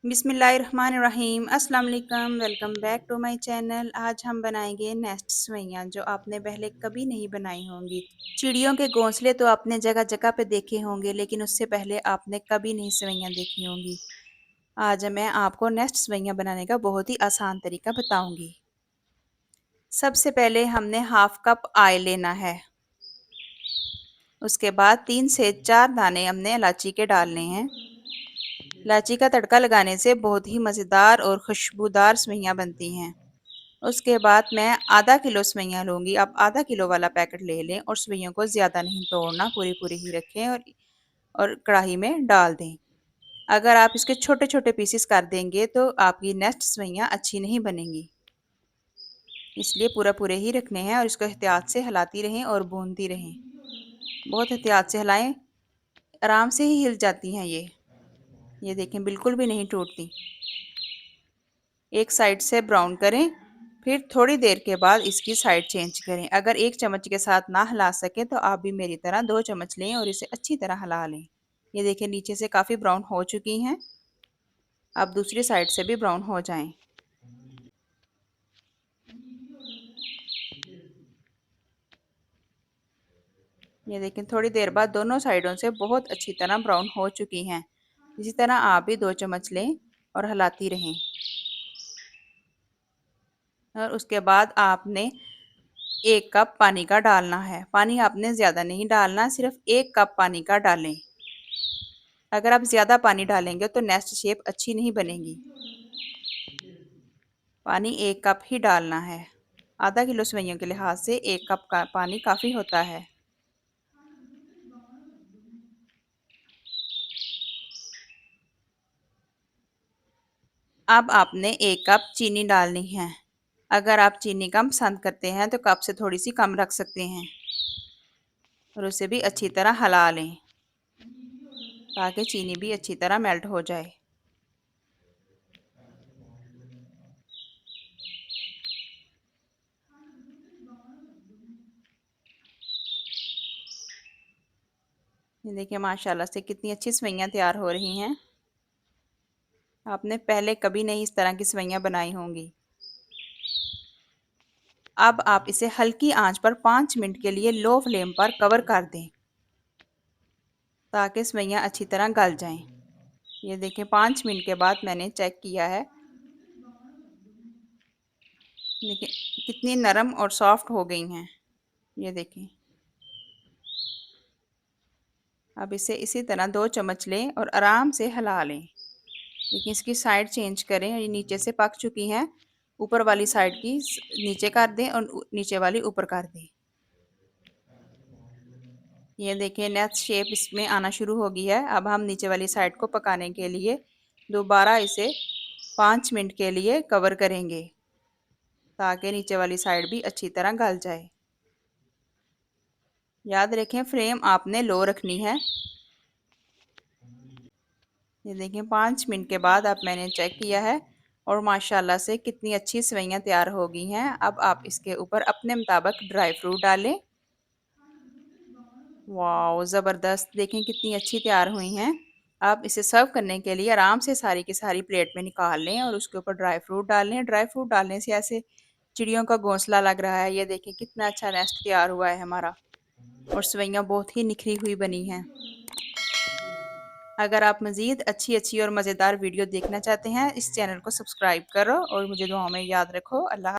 बिस्मिल्लाहिर्रहमानिर्रहीम अस्सलाम वालेकुम। Welcome back to my channel. आज हम बनाएंगे नेस्ट सवैयाँ जो आपने पहले कभी नहीं बनाई होंगी। चिड़ियों के घोंसले तो आपने जगह जगह पे देखे होंगे, लेकिन उससे पहले आपने कभी नहीं सवैयाँ देखी होंगी। आज मैं आपको नेस्ट सवैयाँ बनाने का बहुत ही आसान तरीका बताऊंगी। सबसे पहले हमने हाफ कप ऑयल लेना है। उसके बाद 3 से 4 दाने हमने इलायची के डालने हैं। इलायची का तड़का लगाने से बहुत ही मज़ेदार और खुशबूदार सवैयाँ बनती हैं। उसके बाद मैं आधा किलो सवैयाँ लूँगी। आप आधा किलो वाला पैकेट ले लें और सवैयों को ज़्यादा नहीं तोड़ना, पूरी पूरी ही रखें और कढ़ाई में डाल दें। अगर आप इसके छोटे छोटे पीसेस कर देंगे तो आपकी नेस्ट सवैयाँ अच्छी नहीं बनेंगी, इसलिए पूरा पूरे ही रखने हैं और इसको एहतियात से हिलाती रहें और भूनती रहें। बहुत एहतियात से हिलाएं, आराम से ही हिल जाती हैं ये देखें, बिल्कुल भी नहीं टूटती। एक साइड से ब्राउन करें, फिर थोड़ी देर के बाद इसकी साइड चेंज करें। अगर एक चम्मच के साथ ना हिला सकें तो आप भी मेरी तरह 2 चम्मच लें और इसे अच्छी तरह हिला लें। ये देखिए, नीचे से काफ़ी ब्राउन हो चुकी हैं। अब दूसरी साइड से भी ब्राउन हो जाएं। ये देखें, थोड़ी देर बाद दोनों साइडों से बहुत अच्छी तरह ब्राउन हो चुकी हैं। इसी तरह आप भी 2 चम्मच लें और हिलाती रहें। और उसके बाद आपने 1 कप पानी का डालना है। पानी आपने ज़्यादा नहीं डालना, सिर्फ 1 कप पानी का डालें। अगर आप ज़्यादा पानी डालेंगे तो नेस्ट शेप अच्छी नहीं बनेगी। पानी 1 कप ही डालना है। आधा किलो सेवइयों के लिहाज से 1 कप का पानी काफ़ी होता है। अब आपने 1 कप चीनी डालनी है। अगर आप चीनी कम पसंद करते हैं तो कप से थोड़ी सी कम रख सकते हैं और उसे भी अच्छी तरह हिला लें ताकि चीनी भी अच्छी तरह मेल्ट हो जाए। ये देखिए, माशाल्लाह से कितनी अच्छी सेवइयां तैयार हो रही हैं। आपने पहले कभी नहीं इस तरह की सेवइयां बनाई होंगी। अब आप इसे हल्की आंच पर 5 मिनट के लिए लो फ्लेम पर कवर कर दें ताकि सेवइयां अच्छी तरह गल जाएं। ये देखें, 5 मिनट के बाद मैंने चेक किया है। देखिए कितनी नरम और सॉफ्ट हो गई हैं। ये देखें, अब इसे इसी तरह 2 चम्मच लें और आराम से हिला लें। लेकिन इसकी साइड चेंज करें। ये नीचे से पक चुकी हैं, ऊपर वाली साइड की नीचे कर दें और नीचे वाली ऊपर कर दें। ये देखिए, नेक्स्ट शेप इसमें आना शुरू हो गई है। अब हम नीचे वाली साइड को पकाने के लिए दोबारा इसे 5 मिनट के लिए कवर करेंगे ताकि नीचे वाली साइड भी अच्छी तरह गल जाए। याद रखें, फ्लेम आपने लो रखनी है। ये देखें, 5 मिनट के बाद अब मैंने चेक किया है और माशाल्लाह से कितनी अच्छी सेवइयां तैयार हो गई हैं। अब आप इसके ऊपर अपने मुताबिक ड्राई फ्रूट डालें। वाह, ज़बरदस्त! देखें कितनी अच्छी तैयार हुई हैं। आप इसे सर्व करने के लिए आराम से सारी की सारी प्लेट में निकाल लें और उसके ऊपर ड्राई फ्रूट डाल लें। ड्राई फ्रूट डालने से ऐसे चिड़ियों का घोंसला लग रहा है। ये देखें कितना अच्छा नेस्ट तैयार हुआ है हमारा और सेवइयां बहुत ही निखरी हुई बनी हैं। अगर आप मज़ीद अच्छी अच्छी और मज़ेदार वीडियो देखना चाहते हैं, इस चैनल को सब्सक्राइब करो और मुझे दुआओं में याद रखो। अल्लाह